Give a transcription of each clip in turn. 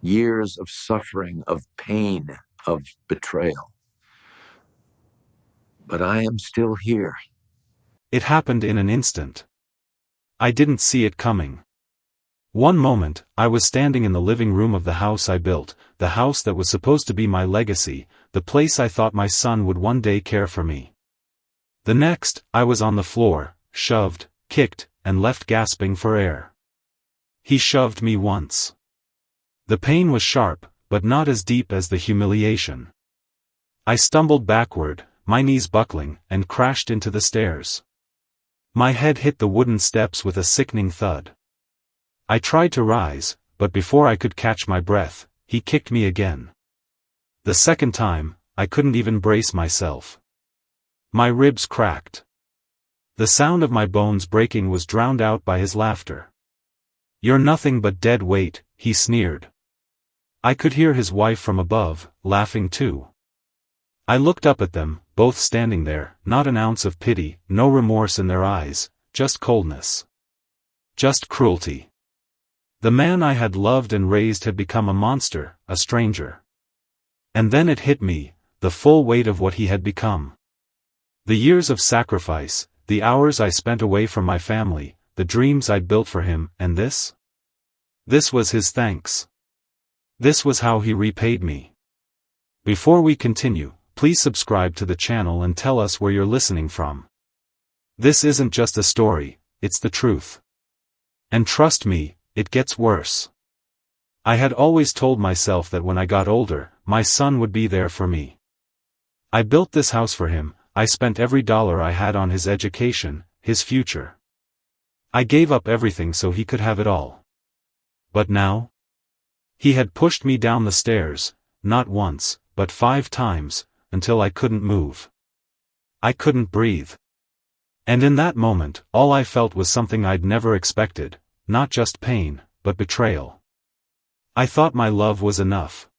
years of suffering, of pain, of betrayal. But I am still here. It happened in an instant. I didn't see it coming. One moment, I was standing in the living room of the house I built, the house that was supposed to be my legacy, the place I thought my son would one day care for me. The next, I was on the floor, shoved, kicked, and left gasping for air. He shoved me once. The pain was sharp, but not as deep as the humiliation. I stumbled backward, my knees buckling, and crashed into the stairs. My head hit the wooden steps with a sickening thud. I tried to rise, but before I could catch my breath, he kicked me again. The second time, I couldn't even brace myself. My ribs cracked. The sound of my bones breaking was drowned out by his laughter. "You're nothing but dead weight," he sneered. I could hear his wife from above, laughing too. I looked up at them, both standing there, not an ounce of pity, no remorse in their eyes, just coldness. Just cruelty. The man I had loved and raised had become a monster, a stranger. And then it hit me, the full weight of what he had become. The years of sacrifice, the hours I spent away from my family, the dreams I'd built for him, and this? This was his thanks. This was how he repaid me. Before we continue, please subscribe to the channel and tell us where you're listening from. This isn't just a story, it's the truth. And trust me, it gets worse. I had always told myself that when I got older, my son would be there for me. I built this house for him, I spent every dollar I had on his education, his future. I gave up everything so he could have it all. But now? He had pushed me down the stairs, not once, but 5 times, until I couldn't move. I couldn't breathe. And in that moment, all I felt was something I'd never expected, not just pain, but betrayal. I thought my love was enough.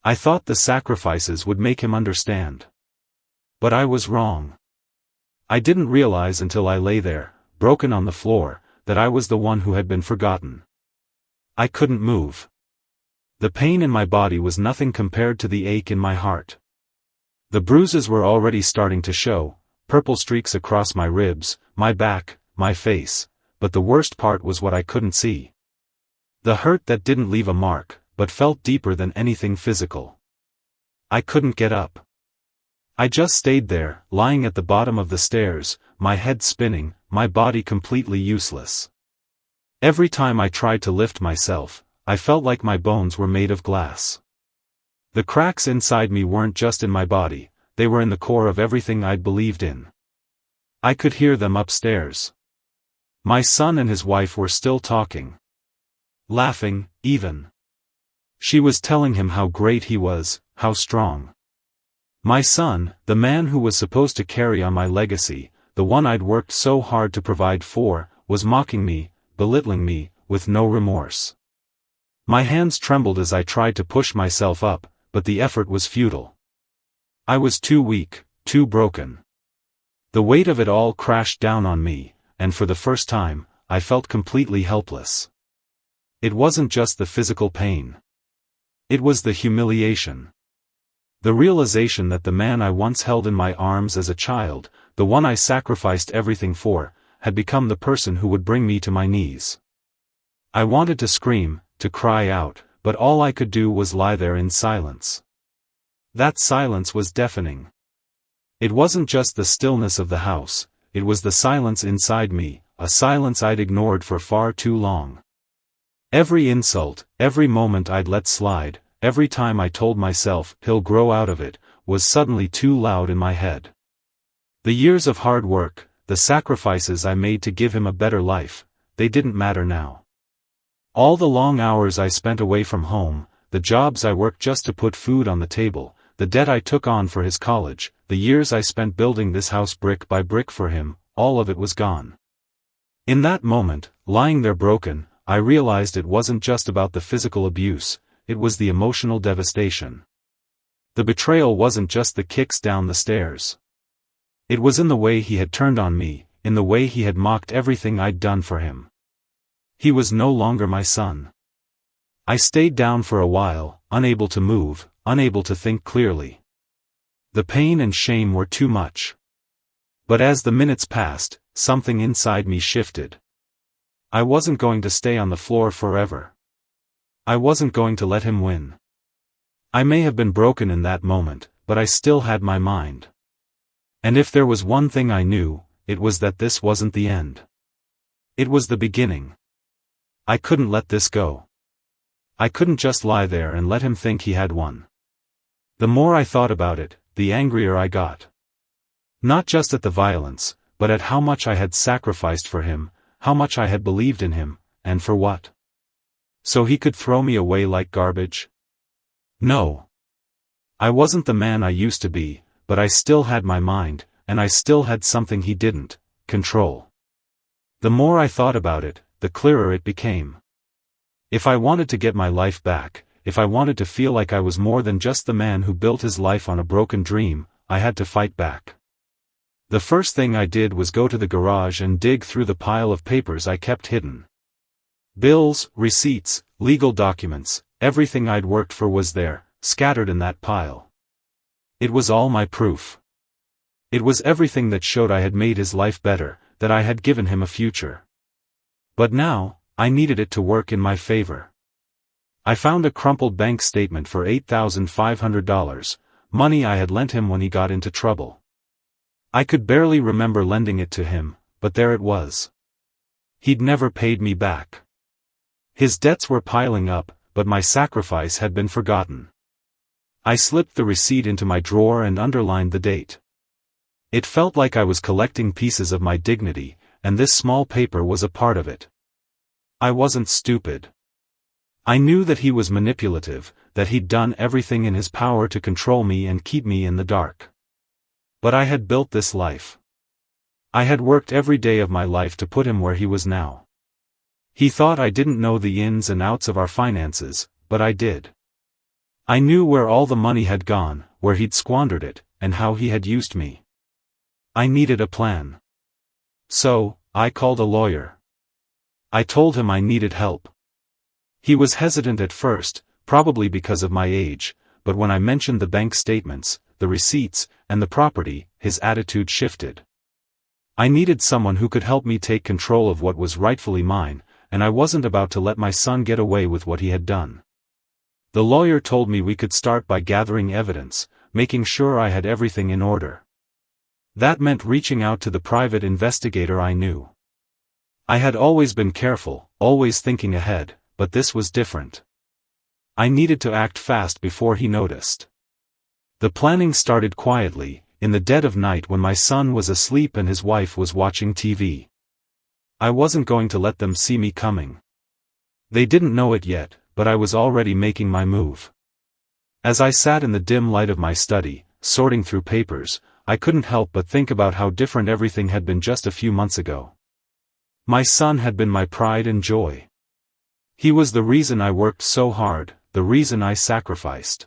I thought the sacrifices would make him understand. But I was wrong. I didn't realize until I lay there, broken on the floor, that I was the one who had been forgotten. I couldn't move. The pain in my body was nothing compared to the ache in my heart. The bruises were already starting to show, purple streaks across my ribs, my back, my face, but the worst part was what I couldn't see. The hurt that didn't leave a mark, but felt deeper than anything physical. I couldn't get up. I just stayed there, lying at the bottom of the stairs, my head spinning, my body completely useless. Every time I tried to lift myself, I felt like my bones were made of glass. The cracks inside me weren't just in my body, they were in the core of everything I'd believed in. I could hear them upstairs. My son and his wife were still talking. Laughing, even. She was telling him how great he was, how strong. My son, the man who was supposed to carry on my legacy, the one I'd worked so hard to provide for, was mocking me, belittling me, with no remorse. My hands trembled as I tried to push myself up, but the effort was futile. I was too weak, too broken. The weight of it all crashed down on me, and for the first time, I felt completely helpless. It wasn't just the physical pain. It was the humiliation. The realization that the man I once held in my arms as a child, the one I sacrificed everything for, had become the person who would bring me to my knees. I wanted to scream, to cry out, but all I could do was lie there in silence. That silence was deafening. It wasn't just the stillness of the house, it was the silence inside me, a silence I'd ignored for far too long. Every insult, every moment I'd let slide, every time I told myself, he'll grow out of it, was suddenly too loud in my head. The years of hard work, the sacrifices I made to give him a better life, they didn't matter now. All the long hours I spent away from home, the jobs I worked just to put food on the table, the debt I took on for his college, the years I spent building this house brick by brick for him, all of it was gone. In that moment, lying there broken, I realized it wasn't just about the physical abuse, it was the emotional devastation. The betrayal wasn't just the kicks down the stairs. It was in the way he had turned on me, in the way he had mocked everything I'd done for him. He was no longer my son. I stayed down for a while, unable to move, unable to think clearly. The pain and shame were too much. But as the minutes passed, something inside me shifted. I wasn't going to stay on the floor forever. I wasn't going to let him win. I may have been broken in that moment, but I still had my mind. And if there was one thing I knew, it was that this wasn't the end. It was the beginning. I couldn't let this go. I couldn't just lie there and let him think he had won. The more I thought about it, the angrier I got. Not just at the violence, but at how much I had sacrificed for him, how much I had believed in him, and for what? So he could throw me away like garbage? No. I wasn't the man I used to be, but I still had my mind, and I still had something he didn't: control. The more I thought about it, the clearer it became. If I wanted to get my life back, if I wanted to feel like I was more than just the man who built his life on a broken dream, I had to fight back. The first thing I did was go to the garage and dig through the pile of papers I kept hidden. Bills, receipts, legal documents, everything I'd worked for was there, scattered in that pile. It was all my proof. It was everything that showed I had made his life better, that I had given him a future. But now, I needed it to work in my favor. I found a crumpled bank statement for $8,500, money I had lent him when he got into trouble. I could barely remember lending it to him, but there it was. He'd never paid me back. His debts were piling up, but my sacrifice had been forgotten. I slipped the receipt into my drawer and underlined the date. It felt like I was collecting pieces of my dignity, and this small paper was a part of it. I wasn't stupid. I knew that he was manipulative, that he'd done everything in his power to control me and keep me in the dark. But I had built this life. I had worked every day of my life to put him where he was now. He thought I didn't know the ins and outs of our finances, but I did. I knew where all the money had gone, where he'd squandered it, and how he had used me. I needed a plan. So, I called a lawyer. I told him I needed help. He was hesitant at first, probably because of my age, but when I mentioned the bank statements, the receipts, and the property, his attitude shifted. I needed someone who could help me take control of what was rightfully mine, and I wasn't about to let my son get away with what he had done. The lawyer told me we could start by gathering evidence, making sure I had everything in order. That meant reaching out to the private investigator I knew. I had always been careful, always thinking ahead, but this was different. I needed to act fast before he noticed. The planning started quietly, in the dead of night when my son was asleep and his wife was watching TV. I wasn't going to let them see me coming. They didn't know it yet, but I was already making my move. As I sat in the dim light of my study, sorting through papers, I couldn't help but think about how different everything had been just a few months ago. My son had been my pride and joy. He was the reason I worked so hard, the reason I sacrificed.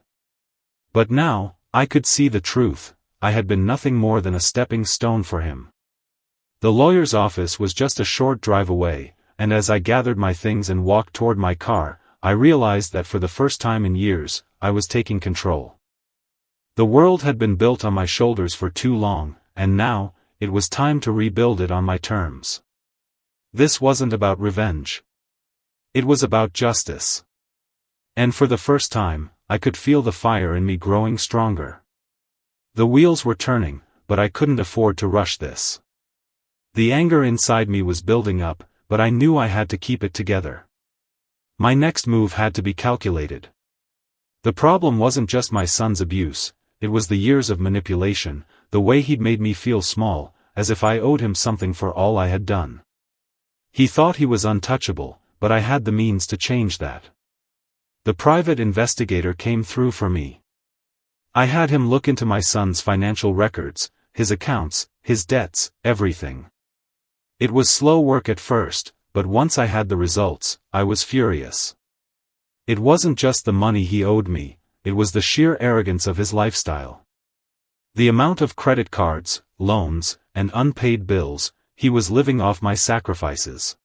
But now, I could see the truth: I had been nothing more than a stepping stone for him. The lawyer's office was just a short drive away, and as I gathered my things and walked toward my car, I realized that for the first time in years, I was taking control. The world had been built on my shoulders for too long, and now, it was time to rebuild it on my terms. This wasn't about revenge. It was about justice. And for the first time, I could feel the fire in me growing stronger. The wheels were turning, but I couldn't afford to rush this. The anger inside me was building up, but I knew I had to keep it together. My next move had to be calculated. The problem wasn't just my son's abuse, it was the years of manipulation, the way he'd made me feel small, as if I owed him something for all I had done. He thought he was untouchable, but I had the means to change that. The private investigator came through for me. I had him look into my son's financial records, his accounts, his debts, everything. It was slow work at first, but once I had the results, I was furious. It wasn't just the money he owed me, it was the sheer arrogance of his lifestyle. The amount of credit cards, loans, and unpaid bills, he was living off my sacrifices.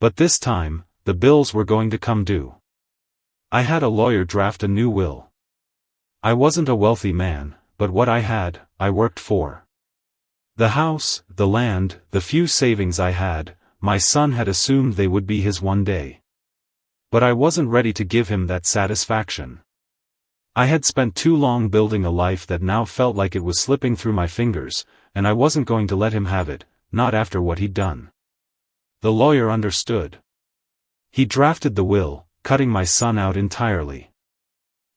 But this time, the bills were going to come due. I had a lawyer draft a new will. I wasn't a wealthy man, but what I had, I worked for. The house, the land, the few savings I had, my son had assumed they would be his one day. But I wasn't ready to give him that satisfaction. I had spent too long building a life that now felt like it was slipping through my fingers, and I wasn't going to let him have it, not after what he'd done. The lawyer understood. He drafted the will, cutting my son out entirely.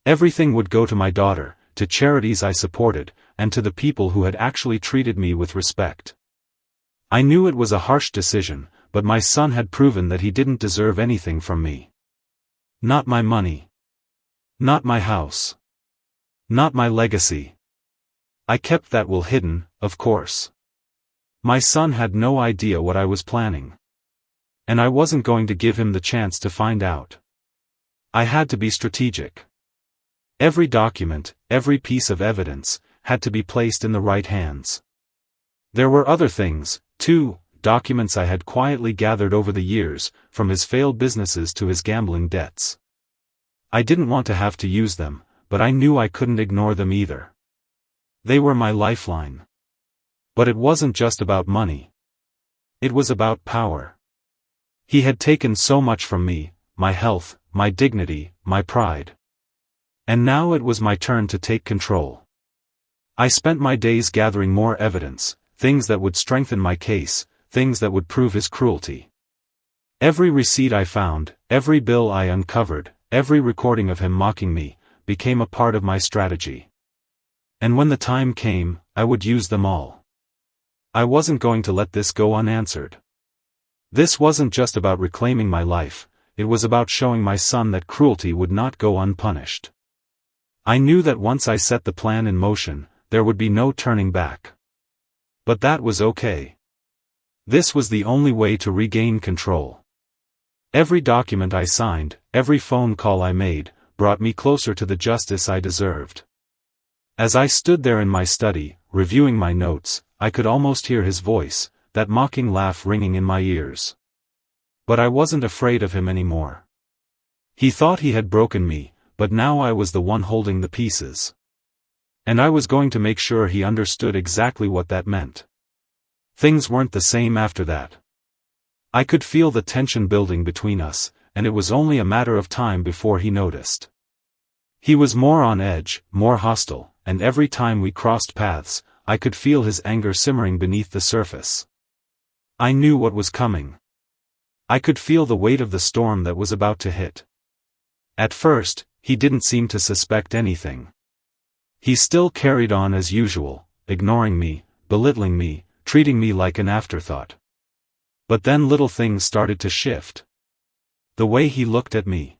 Everything would go to my daughter, to charities I supported, and to the people who had actually treated me with respect. I knew it was a harsh decision, but my son had proven that he didn't deserve anything from me. Not my money. Not my house. Not my legacy. I kept that will hidden, of course. My son had no idea what I was planning. And I wasn't going to give him the chance to find out. I had to be strategic. Every document, every piece of evidence, had to be placed in the right hands. There were other things, too, documents I had quietly gathered over the years, from his failed businesses to his gambling debts. I didn't want to have to use them, but I knew I couldn't ignore them either. They were my lifeline. But it wasn't just about money. It was about power. He had taken so much from me, my health, my dignity, my pride. And now it was my turn to take control. I spent my days gathering more evidence, things that would strengthen my case, things that would prove his cruelty. Every receipt I found, every bill I uncovered, every recording of him mocking me, became a part of my strategy. And when the time came, I would use them all. I wasn't going to let this go unanswered. This wasn't just about reclaiming my life, it was about showing my son that cruelty would not go unpunished. I knew that once I set the plan in motion, there would be no turning back. But that was okay. This was the only way to regain control. Every document I signed, every phone call I made, brought me closer to the justice I deserved. As I stood there in my study, reviewing my notes, I could almost hear his voice, that mocking laugh ringing in my ears. But I wasn't afraid of him anymore. He thought he had broken me, but now I was the one holding the pieces. And I was going to make sure he understood exactly what that meant. Things weren't the same after that. I could feel the tension building between us, and it was only a matter of time before he noticed. He was more on edge, more hostile, and every time we crossed paths, I could feel his anger simmering beneath the surface. I knew what was coming. I could feel the weight of the storm that was about to hit. At first, he didn't seem to suspect anything. He still carried on as usual, ignoring me, belittling me, treating me like an afterthought. But then little things started to shift. The way he looked at me.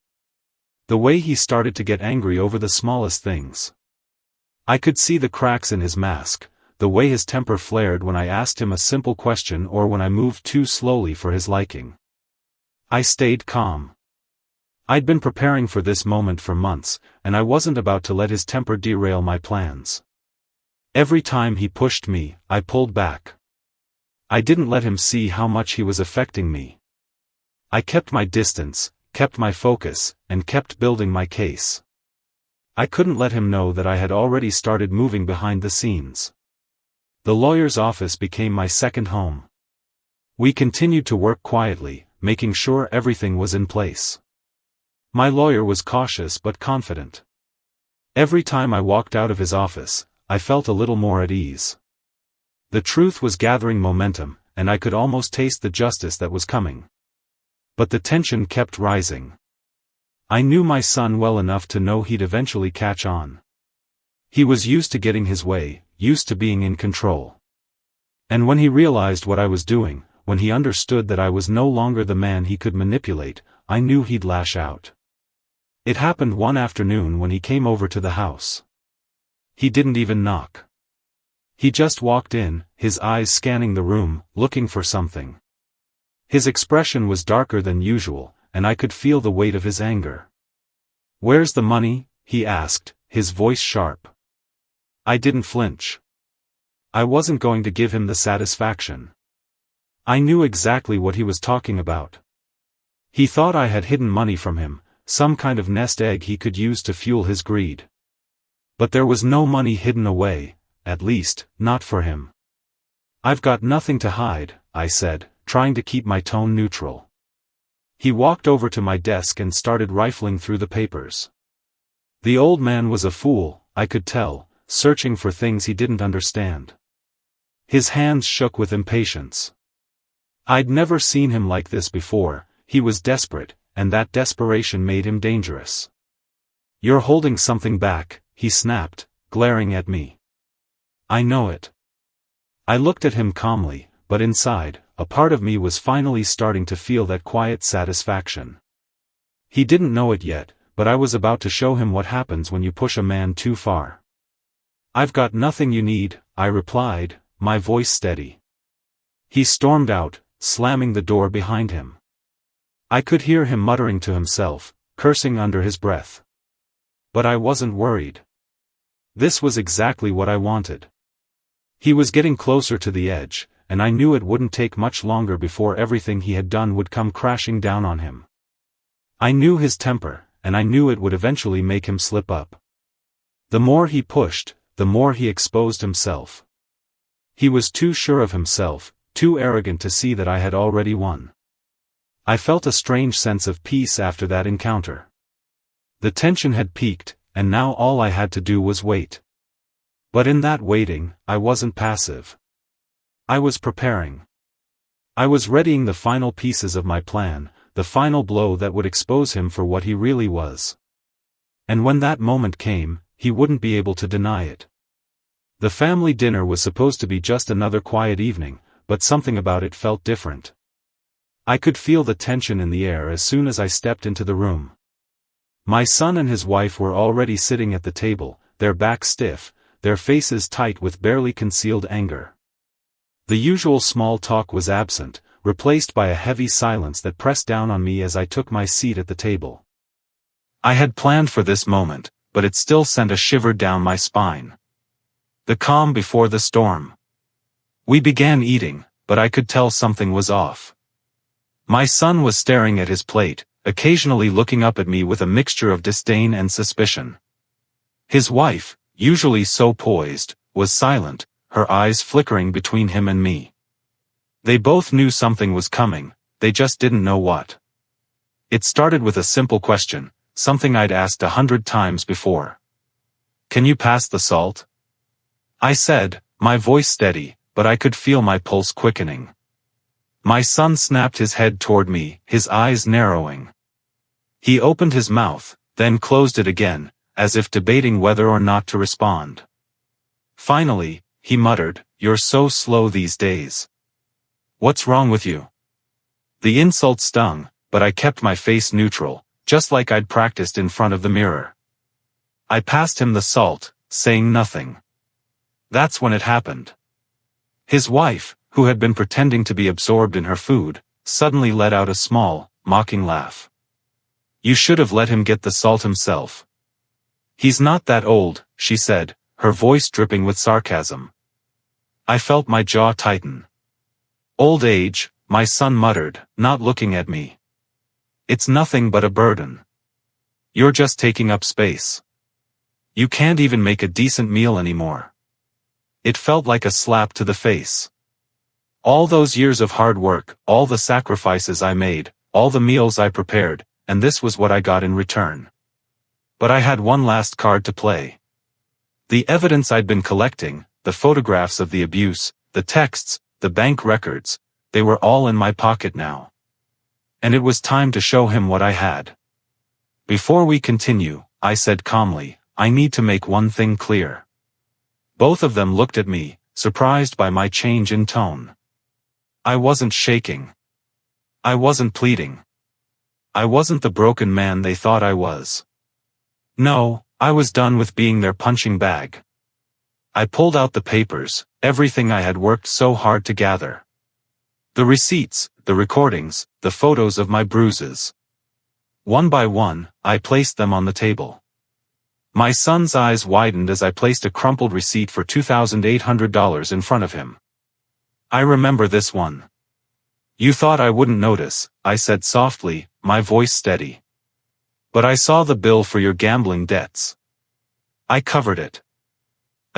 The way he started to get angry over the smallest things. I could see the cracks in his mask, the way his temper flared when I asked him a simple question or when I moved too slowly for his liking. I stayed calm. I'd been preparing for this moment for months, and I wasn't about to let his temper derail my plans. Every time he pushed me, I pulled back. I didn't let him see how much he was affecting me. I kept my distance, kept my focus, and kept building my case. I couldn't let him know that I had already started moving behind the scenes. The lawyer's office became my second home. We continued to work quietly, making sure everything was in place. My lawyer was cautious but confident. Every time I walked out of his office, I felt a little more at ease. The truth was gathering momentum, and I could almost taste the justice that was coming. But the tension kept rising. I knew my son well enough to know he'd eventually catch on. He was used to getting his way, used to being in control. And when he realized what I was doing, when he understood that I was no longer the man he could manipulate, I knew he'd lash out. It happened one afternoon when he came over to the house. He didn't even knock. He just walked in, his eyes scanning the room, looking for something. His expression was darker than usual, and I could feel the weight of his anger. "Where's the money?" he asked, his voice sharp. I didn't flinch. I wasn't going to give him the satisfaction. I knew exactly what he was talking about. He thought I had hidden money from him, some kind of nest egg he could use to fuel his greed. But there was no money hidden away, at least, not for him. "I've got nothing to hide," I said, trying to keep my tone neutral. He walked over to my desk and started rifling through the papers. The old man was a fool, I could tell, searching for things he didn't understand. His hands shook with impatience. I'd never seen him like this before. He was desperate, and that desperation made him dangerous. "You're holding something back," he snapped, glaring at me. "I know it." I looked at him calmly, but inside, a part of me was finally starting to feel that quiet satisfaction. He didn't know it yet, but I was about to show him what happens when you push a man too far. "I've got nothing you need," I replied, my voice steady. He stormed out, slamming the door behind him. I could hear him muttering to himself, cursing under his breath. But I wasn't worried. This was exactly what I wanted. He was getting closer to the edge, and I knew it wouldn't take much longer before everything he had done would come crashing down on him. I knew his temper, and I knew it would eventually make him slip up. The more he pushed, the more he exposed himself. He was too sure of himself, too arrogant to see that I had already won. I felt a strange sense of peace after that encounter. The tension had peaked, and now all I had to do was wait. But in that waiting, I wasn't passive. I was preparing. I was readying the final pieces of my plan, the final blow that would expose him for what he really was. And when that moment came, he wouldn't be able to deny it. The family dinner was supposed to be just another quiet evening, but something about it felt different. I could feel the tension in the air as soon as I stepped into the room. My son and his wife were already sitting at the table, their backs stiff, their faces tight with barely concealed anger. The usual small talk was absent, replaced by a heavy silence that pressed down on me as I took my seat at the table. I had planned for this moment, but it still sent a shiver down my spine. The calm before the storm. We began eating, but I could tell something was off. My son was staring at his plate, occasionally looking up at me with a mixture of disdain and suspicion. His wife, usually so poised, was silent, her eyes flickering between him and me. They both knew something was coming, they just didn't know what. It started with a simple question, something I'd asked 100 times before. "Can you pass the salt?" I said, my voice steady, but I could feel my pulse quickening. My son snapped his head toward me, his eyes narrowing. He opened his mouth, then closed it again, as if debating whether or not to respond. Finally, he muttered, "You're so slow these days. What's wrong with you?" The insult stung, but I kept my face neutral, just like I'd practiced in front of the mirror. I passed him the salt, saying nothing. That's when it happened. His wife, who had been pretending to be absorbed in her food, suddenly let out a small, mocking laugh. "You should have let him get the salt himself. He's not that old," she said, her voice dripping with sarcasm. I felt my jaw tighten. "Old age," my son muttered, not looking at me. "It's nothing but a burden. You're just taking up space. You can't even make a decent meal anymore." It felt like a slap to the face. All those years of hard work, all the sacrifices I made, all the meals I prepared, and this was what I got in return. But I had one last card to play. The evidence I'd been collecting, the photographs of the abuse, the texts, the bank records, they were all in my pocket now. And it was time to show him what I had. "Before we continue," I said calmly, "I need to make one thing clear." Both of them looked at me, surprised by my change in tone. I wasn't shaking. I wasn't pleading. I wasn't the broken man they thought I was. No, I was done with being their punching bag. I pulled out the papers, everything I had worked so hard to gather. The receipts, the recordings, the photos of my bruises. One by one, I placed them on the table. My son's eyes widened as I placed a crumpled receipt for $2,800 in front of him. "I remember this one." "You thought I wouldn't notice," I said softly, my voice steady. But I saw the bill for your gambling debts. I covered it.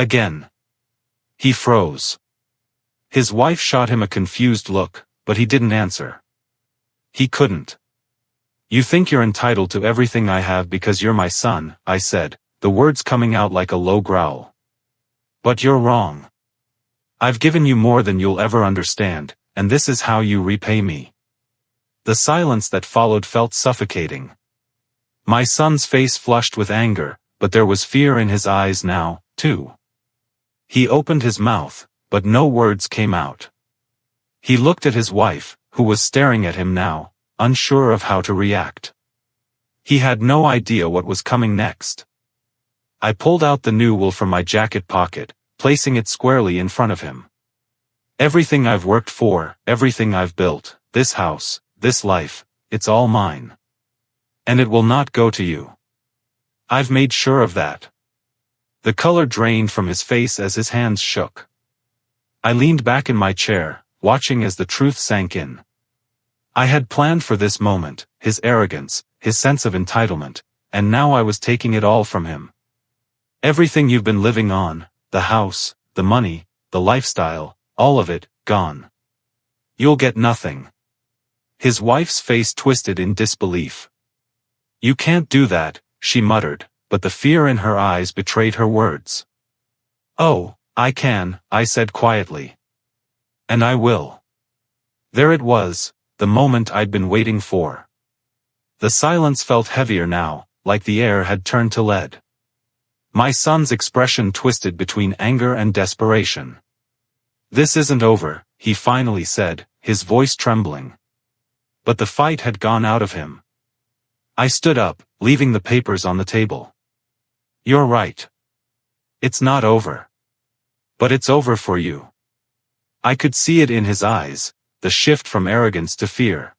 Again. He froze. His wife shot him a confused look, but he didn't answer. He couldn't. You think you're entitled to everything I have because you're my son, I said, the words coming out like a low growl. But you're wrong. I've given you more than you'll ever understand, and this is how you repay me. The silence that followed felt suffocating. My son's face flushed with anger, but there was fear in his eyes now, too. He opened his mouth, but no words came out. He looked at his wife, who was staring at him now, unsure of how to react. He had no idea what was coming next. I pulled out the new will from my jacket pocket, placing it squarely in front of him. Everything I've worked for, everything I've built, this house, this life, it's all mine. And it will not go to you. I've made sure of that. The color drained from his face as his hands shook. I leaned back in my chair, watching as the truth sank in. I had planned for this moment, his arrogance, his sense of entitlement, and now I was taking it all from him. Everything you've been living on, the house, the money, the lifestyle, all of it, gone. You'll get nothing. His wife's face twisted in disbelief. You can't do that, she muttered, but the fear in her eyes betrayed her words. Oh, I can, I said quietly. And I will. There it was, the moment I'd been waiting for. The silence felt heavier now, like the air had turned to lead. My son's expression twisted between anger and desperation. This isn't over, he finally said, his voice trembling. But the fight had gone out of him. I stood up, leaving the papers on the table. You're right. It's not over. But it's over for you. I could see it in his eyes, the shift from arrogance to fear.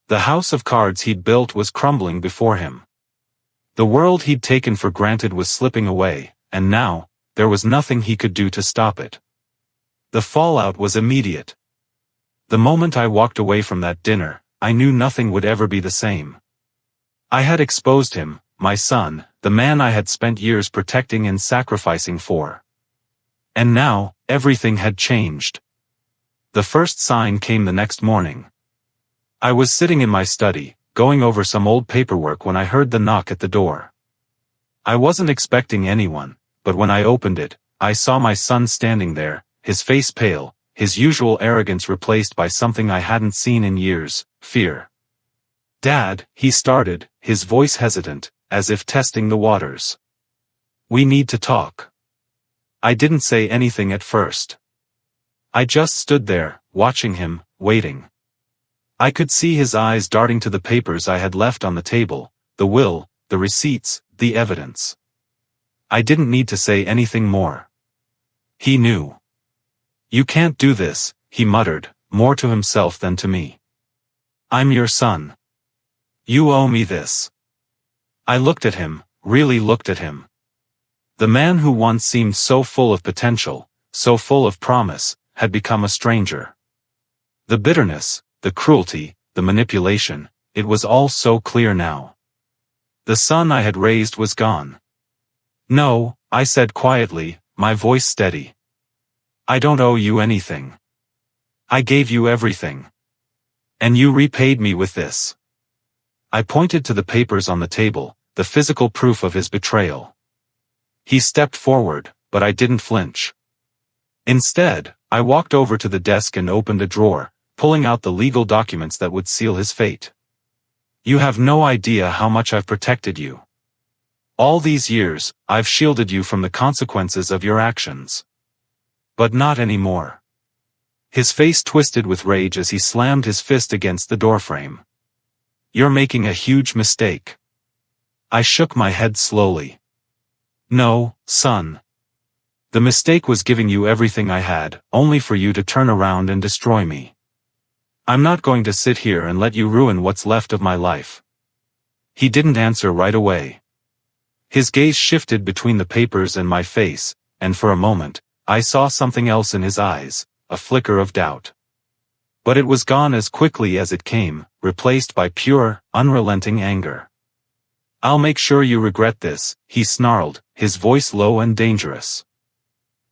The house of cards he'd built was crumbling before him. The world he'd taken for granted was slipping away, and now, there was nothing he could do to stop it. The fallout was immediate. The moment I walked away from that dinner, I knew nothing would ever be the same. I had exposed him, my son, the man I had spent years protecting and sacrificing for. And now, everything had changed. The first sign came the next morning. I was sitting in my study, going over some old paperwork when I heard the knock at the door. I wasn't expecting anyone, but when I opened it, I saw my son standing there, his face pale, his usual arrogance replaced by something I hadn't seen in years, fear. Dad, he started, his voice hesitant, as if testing the waters. We need to talk. I didn't say anything at first. I just stood there, watching him, waiting. I could see his eyes darting to the papers I had left on the table, the will, the receipts, the evidence. I didn't need to say anything more. He knew. You can't do this, he muttered, more to himself than to me. I'm your son. You owe me this. I looked at him, really looked at him. The man who once seemed so full of potential, so full of promise, had become a stranger. The bitterness, the cruelty, the manipulation, it was all so clear now. The son I had raised was gone. No, I said quietly, my voice steady. I don't owe you anything. I gave you everything. And you repaid me with this. I pointed to the papers on the table, the physical proof of his betrayal. He stepped forward, but I didn't flinch. Instead, I walked over to the desk and opened a drawer, pulling out the legal documents that would seal his fate. You have no idea how much I've protected you. All these years, I've shielded you from the consequences of your actions. But not anymore. His face twisted with rage as he slammed his fist against the doorframe. You're making a huge mistake. I shook my head slowly. No, son. The mistake was giving you everything I had, only for you to turn around and destroy me. I'm not going to sit here and let you ruin what's left of my life. He didn't answer right away. His gaze shifted between the papers and my face, and for a moment, I saw something else in his eyes, a flicker of doubt. But it was gone as quickly as it came, replaced by pure, unrelenting anger. "I'll make sure you regret this," he snarled, his voice low and dangerous.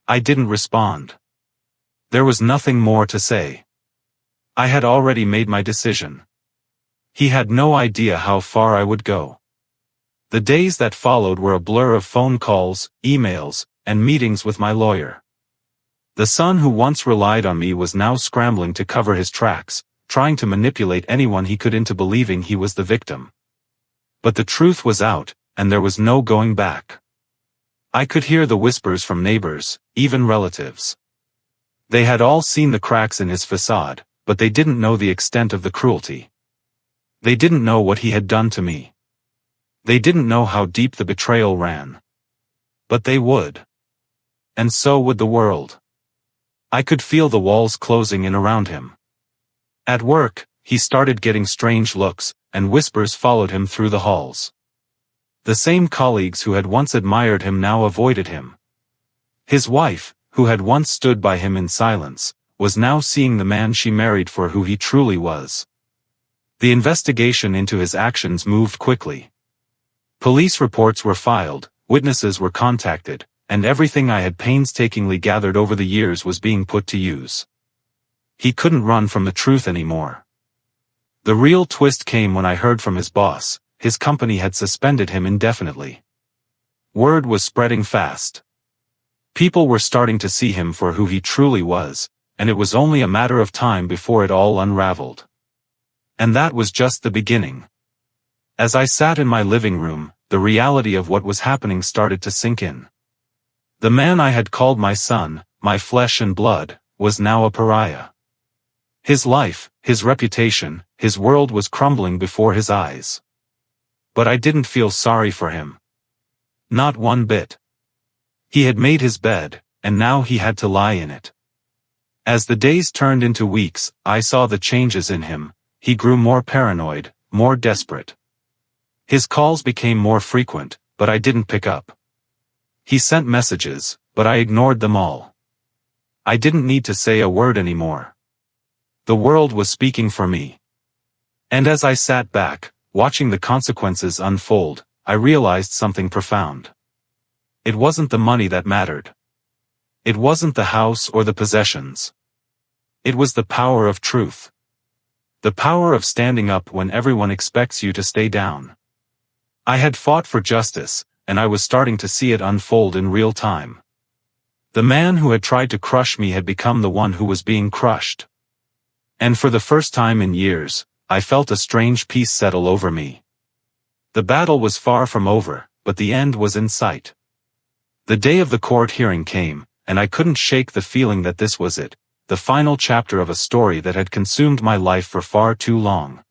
I didn't respond. There was nothing more to say. I had already made my decision. He had no idea how far I would go. The days that followed were a blur of phone calls, emails, and meetings with my lawyer. The son who once relied on me was now scrambling to cover his tracks, trying to manipulate anyone he could into believing he was the victim. But the truth was out, and there was no going back. I could hear the whispers from neighbors, even relatives. They had all seen the cracks in his facade, but they didn't know the extent of the cruelty. They didn't know what he had done to me. They didn't know how deep the betrayal ran. But they would. And so would the world. I could feel the walls closing in around him. At work, he started getting strange looks, and whispers followed him through the halls. The same colleagues who had once admired him now avoided him. His wife, who had once stood by him in silence, was now seeing the man she married for who he truly was. The investigation into his actions moved quickly. Police reports were filed, witnesses were contacted, and everything I had painstakingly gathered over the years was being put to use. He couldn't run from the truth anymore. The real twist came when I heard from his boss. His company had suspended him indefinitely. Word was spreading fast. People were starting to see him for who he truly was, and it was only a matter of time before it all unraveled. And that was just the beginning. As I sat in my living room, the reality of what was happening started to sink in. The man I had called my son, my flesh and blood, was now a pariah. His life, his reputation, his world was crumbling before his eyes. But I didn't feel sorry for him. Not one bit. He had made his bed, and now he had to lie in it. As the days turned into weeks, I saw the changes in him. He grew more paranoid, more desperate. His calls became more frequent, but I didn't pick up. He sent messages, but I ignored them all. I didn't need to say a word anymore. The world was speaking for me. And as I sat back, watching the consequences unfold, I realized something profound. It wasn't the money that mattered. It wasn't the house or the possessions. It was the power of truth. The power of standing up when everyone expects you to stay down. I had fought for justice, and I was starting to see it unfold in real time. The man who had tried to crush me had become the one who was being crushed. And for the first time in years, I felt a strange peace settle over me. The battle was far from over, but the end was in sight. The day of the court hearing came, and I couldn't shake the feeling that this was it, the final chapter of a story that had consumed my life for far too long.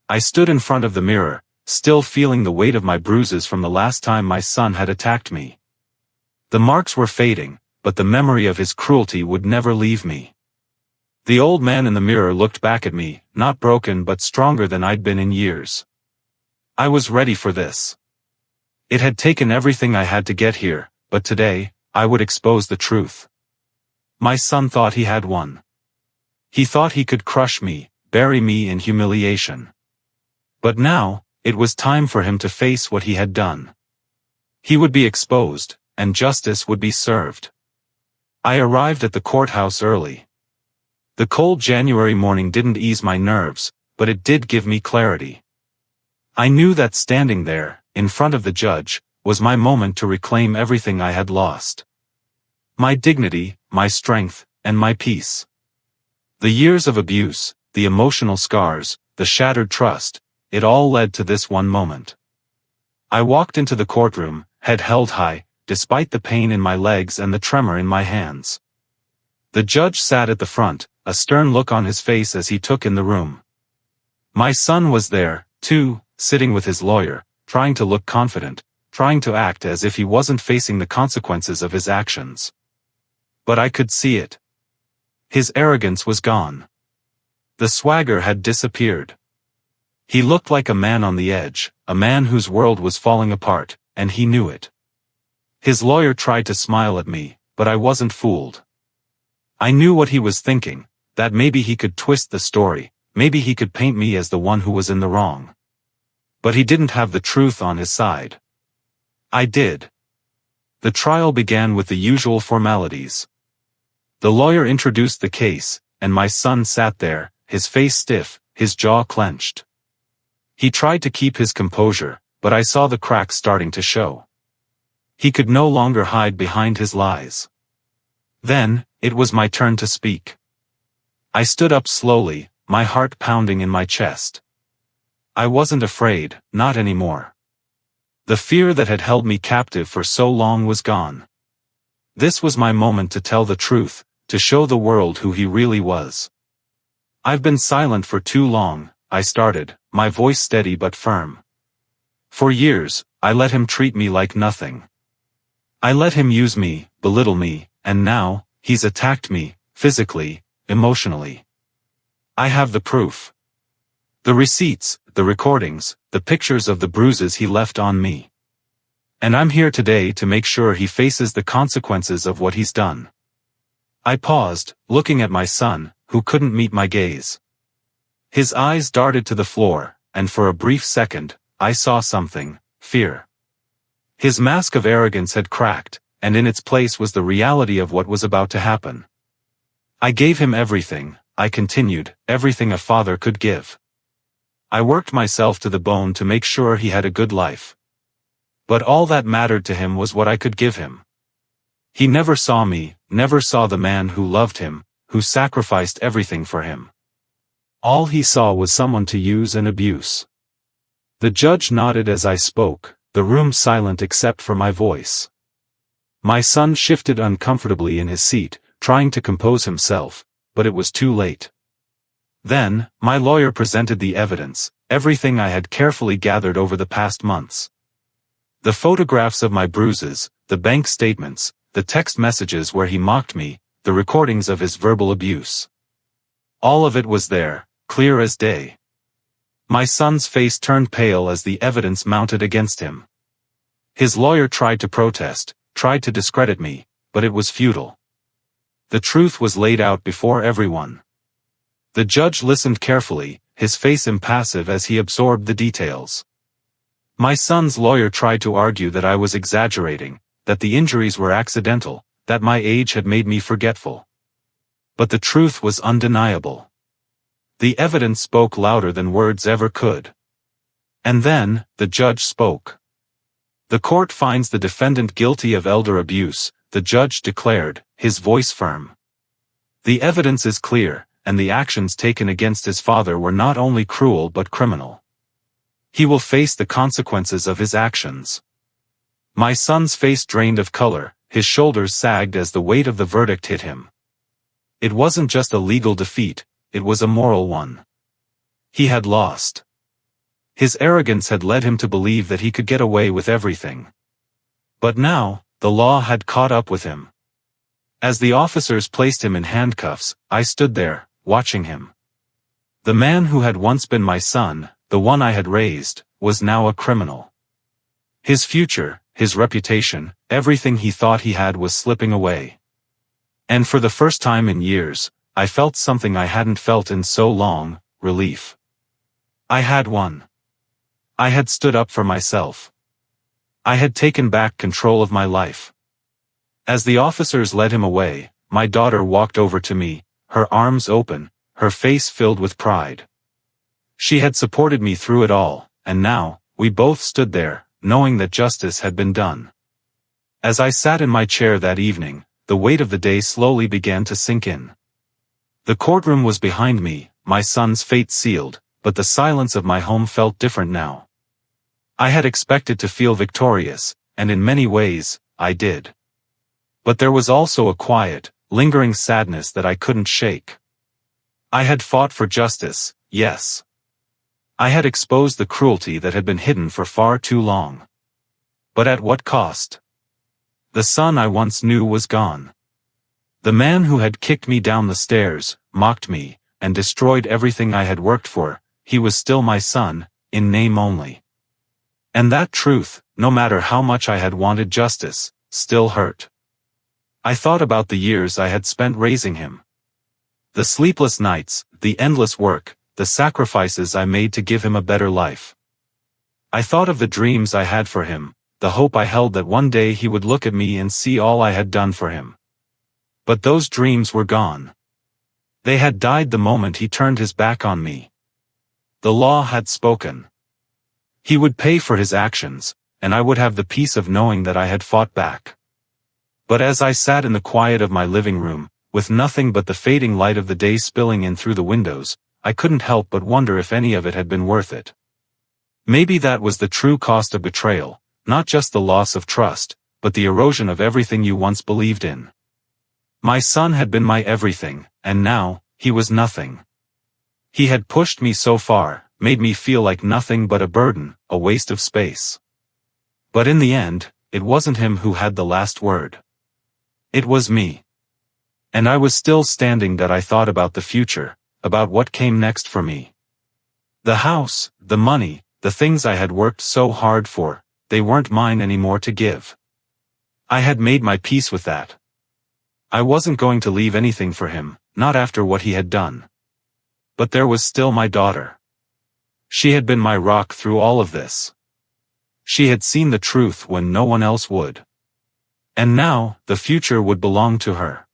I stood in front of the mirror, still feeling the weight of my bruises from the last time my son had attacked me. The marks were fading, but the memory of his cruelty would never leave me. The old man in the mirror looked back at me, not broken but stronger than I'd been in years. I was ready for this. It had taken everything I had to get here, but today, I would expose the truth. My son thought he had won. He thought he could crush me, bury me in humiliation. But now, it was time for him to face what he had done. He would be exposed, and justice would be served. I arrived at the courthouse early. The cold January morning didn't ease my nerves, but it did give me clarity. I knew that standing there, in front of the judge, was my moment to reclaim everything I had lost. My dignity, my strength, and my peace. The years of abuse, the emotional scars, the shattered trust, it all led to this one moment. I walked into the courtroom, head held high, despite the pain in my legs and the tremor in my hands. The judge sat at the front, a stern look on his face as he took in the room. My son was there, too, sitting with his lawyer, trying to look confident, trying to act as if he wasn't facing the consequences of his actions. But I could see it. His arrogance was gone. The swagger had disappeared. He looked like a man on the edge, a man whose world was falling apart, and he knew it. His lawyer tried to smile at me, but I wasn't fooled. I knew what he was thinking, that maybe he could twist the story, maybe he could paint me as the one who was in the wrong. But he didn't have the truth on his side. I did. The trial began with the usual formalities. The lawyer introduced the case, and my son sat there, his face stiff, his jaw clenched. He tried to keep his composure, but I saw the cracks starting to show. He could no longer hide behind his lies. Then, it was my turn to speak. I stood up slowly, my heart pounding in my chest. I wasn't afraid, not anymore. The fear that had held me captive for so long was gone. This was my moment to tell the truth, to show the world who he really was. I've been silent for too long, I started, my voice steady but firm. For years, I let him treat me like nothing. I let him use me, belittle me, and now, he's attacked me, physically, emotionally. I have the proof. The receipts, the recordings, the pictures of the bruises he left on me. And I'm here today to make sure he faces the consequences of what he's done. I paused, looking at my son, who couldn't meet my gaze. His eyes darted to the floor, and for a brief second, I saw something, fear. His mask of arrogance had cracked, and in its place was the reality of what was about to happen. I gave him everything, I continued, everything a father could give. I worked myself to the bone to make sure he had a good life. But all that mattered to him was what I could give him. He never saw me, never saw the man who loved him, who sacrificed everything for him. All he saw was someone to use and abuse. The judge nodded as I spoke, the room silent except for my voice. My son shifted uncomfortably in his seat, trying to compose himself, but it was too late. Then, my lawyer presented the evidence, everything I had carefully gathered over the past months. The photographs of my bruises, the bank statements, the text messages where he mocked me, the recordings of his verbal abuse. All of it was there, clear as day. My son's face turned pale as the evidence mounted against him. His lawyer tried to protest, tried to discredit me, but it was futile. The truth was laid out before everyone. The judge listened carefully, his face impassive as he absorbed the details. My son's lawyer tried to argue that I was exaggerating, that the injuries were accidental, that my age had made me forgetful. But the truth was undeniable. The evidence spoke louder than words ever could. And then, the judge spoke. The court finds the defendant guilty of elder abuse, the judge declared, his voice firm. The evidence is clear, and the actions taken against his father were not only cruel but criminal. He will face the consequences of his actions. My son's face drained of color, his shoulders sagged as the weight of the verdict hit him. It wasn't just a legal defeat, it was a moral one. He had lost. His arrogance had led him to believe that he could get away with everything. But now, the law had caught up with him. As the officers placed him in handcuffs, I stood there, watching him. The man who had once been my son, the one I had raised, was now a criminal. His future, his reputation, everything he thought he had was slipping away. And for the first time in years, I felt something I hadn't felt in so long, relief. I had won. I had stood up for myself. I had taken back control of my life. As the officers led him away, my daughter walked over to me, her arms open, her face filled with pride. She had supported me through it all, and now, we both stood there, knowing that justice had been done. As I sat in my chair that evening, the weight of the day slowly began to sink in. The courtroom was behind me, my son's fate sealed, but the silence of my home felt different now. I had expected to feel victorious, and in many ways, I did. But there was also a quiet, lingering sadness that I couldn't shake. I had fought for justice, yes. I had exposed the cruelty that had been hidden for far too long. But at what cost? The son I once knew was gone. The man who had kicked me down the stairs, mocked me, and destroyed everything I had worked for, he was still my son, in name only. And that truth, no matter how much I had wanted justice, still hurt. I thought about the years I had spent raising him. The sleepless nights, the endless work, the sacrifices I made to give him a better life. I thought of the dreams I had for him, the hope I held that one day he would look at me and see all I had done for him. But those dreams were gone. They had died the moment he turned his back on me. The law had spoken. He would pay for his actions, and I would have the peace of knowing that I had fought back. But as I sat in the quiet of my living room, with nothing but the fading light of the day spilling in through the windows, I couldn't help but wonder if any of it had been worth it. Maybe that was the true cost of betrayal, not just the loss of trust, but the erosion of everything you once believed in. My son had been my everything, and now, he was nothing. He had pushed me so far, made me feel like nothing but a burden, a waste of space. But in the end, it wasn't him who had the last word. It was me. And I was still standing that I thought about the future, about what came next for me. The house, the money, the things I had worked so hard for, they weren't mine anymore to give. I had made my peace with that. I wasn't going to leave anything for him, not after what he had done. But there was still my daughter. She had been my rock through all of this. She had seen the truth when no one else would. And now, the future would belong to her.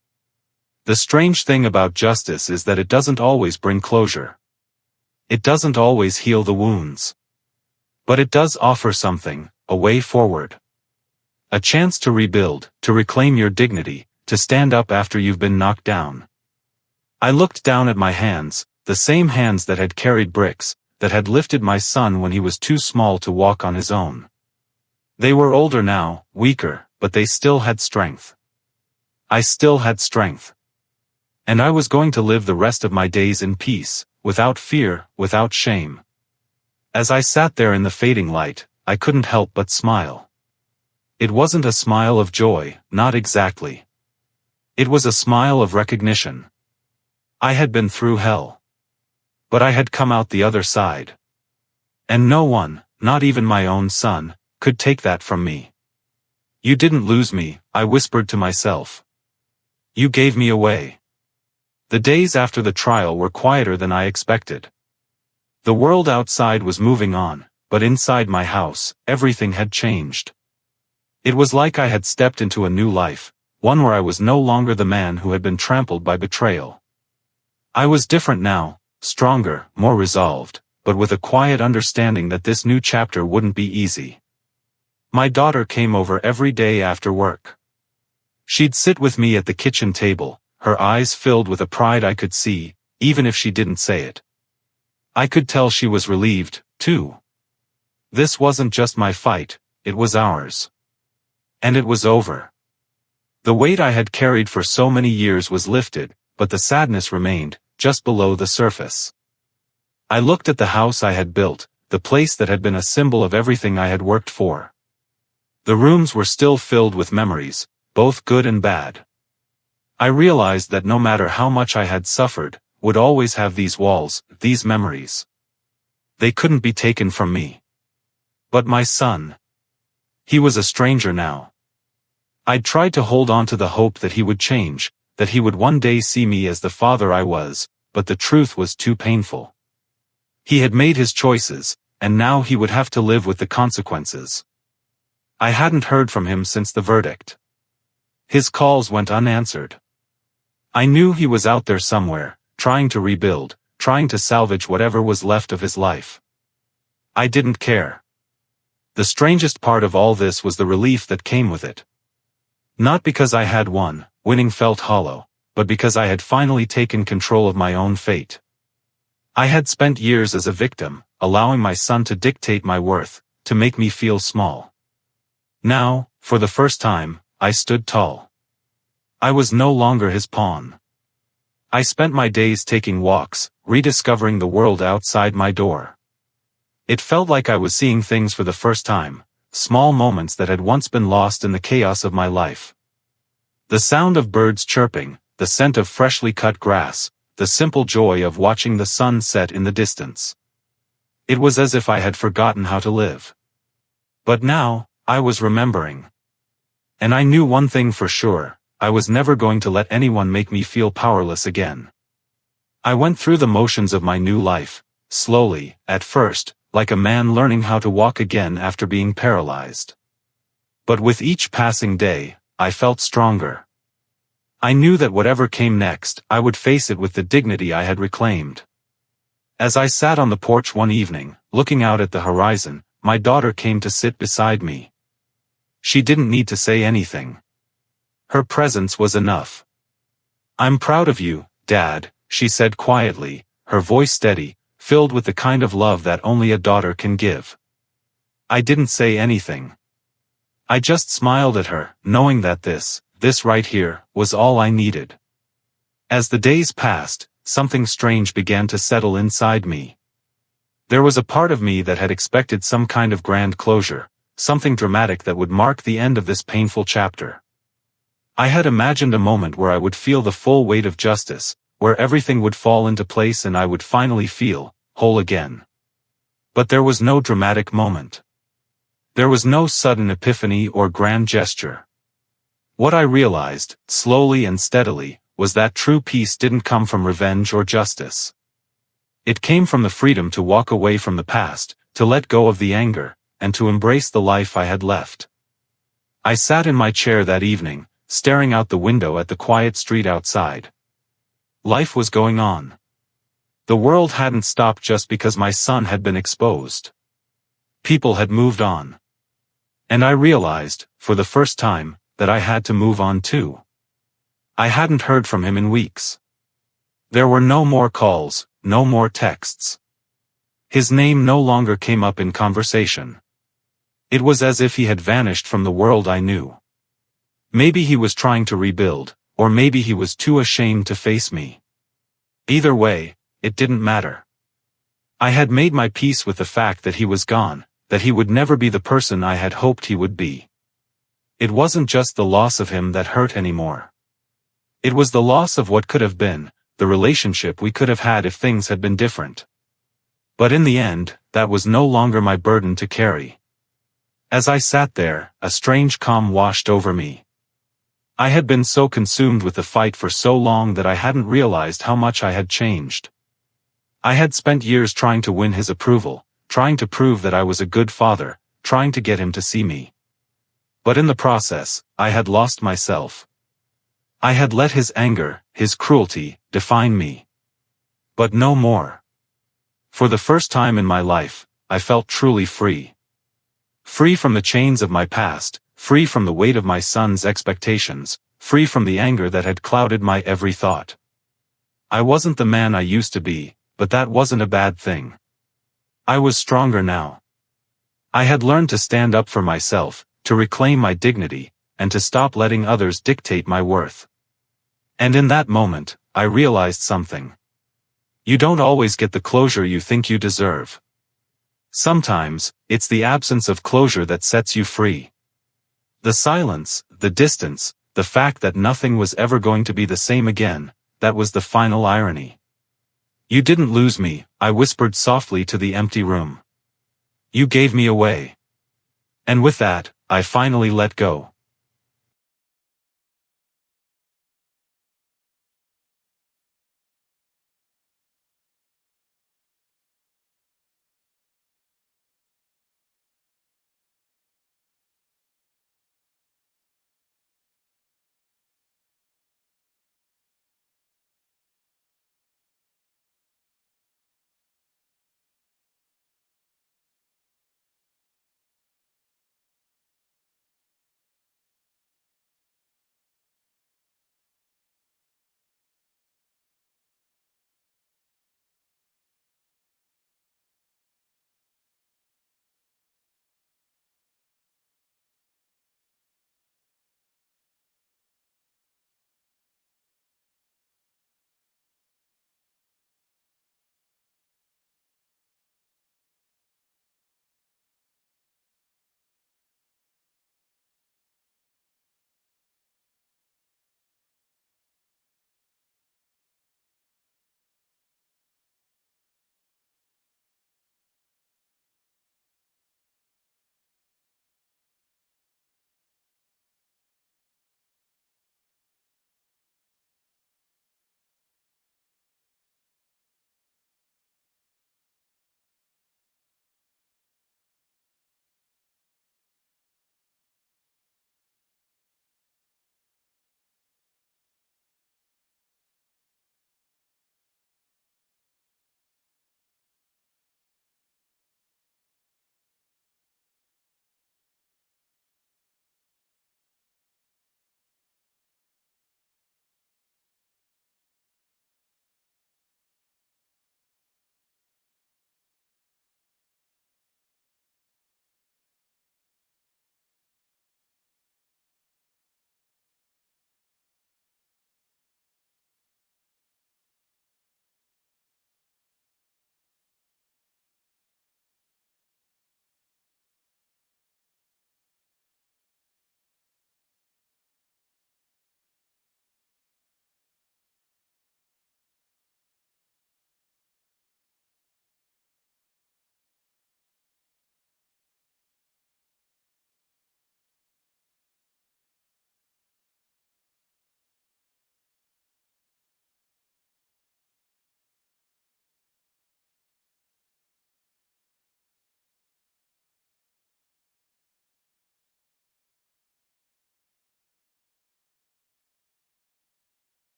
The strange thing about justice is that it doesn't always bring closure. It doesn't always heal the wounds. But it does offer something, a way forward. A chance to rebuild, to reclaim your dignity, to stand up after you've been knocked down. I looked down at my hands, the same hands that had carried bricks, that had lifted my son when he was too small to walk on his own. They were older now, weaker, but they still had strength. I still had strength. And I was going to live the rest of my days in peace, without fear, without shame. As I sat there in the fading light, I couldn't help but smile. It wasn't a smile of joy, not exactly. It was a smile of recognition. I had been through hell. But I had come out the other side. And no one, not even my own son, could take that from me. You didn't lose me, I whispered to myself. You gave me away. The days after the trial were quieter than I expected. The world outside was moving on, but inside my house, everything had changed. It was like I had stepped into a new life, one where I was no longer the man who had been trampled by betrayal. I was different now, stronger, more resolved, but with a quiet understanding that this new chapter wouldn't be easy. My daughter came over every day after work. She'd sit with me at the kitchen table, her eyes filled with a pride I could see, even if she didn't say it. I could tell she was relieved, too. This wasn't just my fight, it was ours. And it was over. The weight I had carried for so many years was lifted, but the sadness remained, just below the surface. I looked at the house I had built, the place that had been a symbol of everything I had worked for. The rooms were still filled with memories, both good and bad. I realized that no matter how much I had suffered, would always have these walls, these memories. They couldn't be taken from me. But my son. He was a stranger now. I'd tried to hold on to the hope that he would change, that he would one day see me as the father I was, but the truth was too painful. He had made his choices, and now he would have to live with the consequences. I hadn't heard from him since the verdict. His calls went unanswered. I knew he was out there somewhere, trying to rebuild, trying to salvage whatever was left of his life. I didn't care. The strangest part of all this was the relief that came with it. Not because I had won, winning felt hollow, but because I had finally taken control of my own fate. I had spent years as a victim, allowing my son to dictate my worth, to make me feel small. Now, for the first time, I stood tall. I was no longer his pawn. I spent my days taking walks, rediscovering the world outside my door. It felt like I was seeing things for the first time, small moments that had once been lost in the chaos of my life. The sound of birds chirping, the scent of freshly cut grass, the simple joy of watching the sun set in the distance. It was as if I had forgotten how to live. But now, I was remembering. And I knew one thing for sure, I was never going to let anyone make me feel powerless again. I went through the motions of my new life, slowly, at first, like a man learning how to walk again after being paralyzed. But with each passing day, I felt stronger. I knew that whatever came next, I would face it with the dignity I had reclaimed. As I sat on the porch one evening, looking out at the horizon, my daughter came to sit beside me. She didn't need to say anything. Her presence was enough. "I'm proud of you, Dad," she said quietly, her voice steady, filled with the kind of love that only a daughter can give. I didn't say anything. I just smiled at her, knowing that this right here, was all I needed. As the days passed, something strange began to settle inside me. There was a part of me that had expected some kind of grand closure, something dramatic that would mark the end of this painful chapter. I had imagined a moment where I would feel the full weight of justice, where everything would fall into place and I would finally feel whole again. But there was no dramatic moment. There was no sudden epiphany or grand gesture. What I realized, slowly and steadily, was that true peace didn't come from revenge or justice. It came from the freedom to walk away from the past, to let go of the anger, and to embrace the life I had left. I sat in my chair that evening, staring out the window at the quiet street outside. Life was going on. The world hadn't stopped just because my son had been exposed. People had moved on. And I realized, for the first time, that I had to move on too. I hadn't heard from him in weeks. There were no more calls, no more texts. His name no longer came up in conversation. It was as if he had vanished from the world I knew. Maybe he was trying to rebuild, or maybe he was too ashamed to face me. Either way, it didn't matter. I had made my peace with the fact that he was gone, that he would never be the person I had hoped he would be. It wasn't just the loss of him that hurt anymore. It was the loss of what could have been, the relationship we could have had if things had been different. But in the end, that was no longer my burden to carry. As I sat there, a strange calm washed over me. I had been so consumed with the fight for so long that I hadn't realized how much I had changed. I had spent years trying to win his approval, trying to prove that I was a good father, trying to get him to see me. But in the process, I had lost myself. I had let his anger, his cruelty, define me. But no more. For the first time in my life, I felt truly free. Free from the chains of my past, free from the weight of my son's expectations, free from the anger that had clouded my every thought. I wasn't the man I used to be, but that wasn't a bad thing. I was stronger now. I had learned to stand up for myself, to reclaim my dignity, and to stop letting others dictate my worth. And in that moment, I realized something. You don't always get the closure you think you deserve. Sometimes, it's the absence of closure that sets you free. The silence, the distance, the fact that nothing was ever going to be the same again, that was the final irony. "You didn't lose me," I whispered softly to the empty room. "You gave me away." And with that, I finally let go.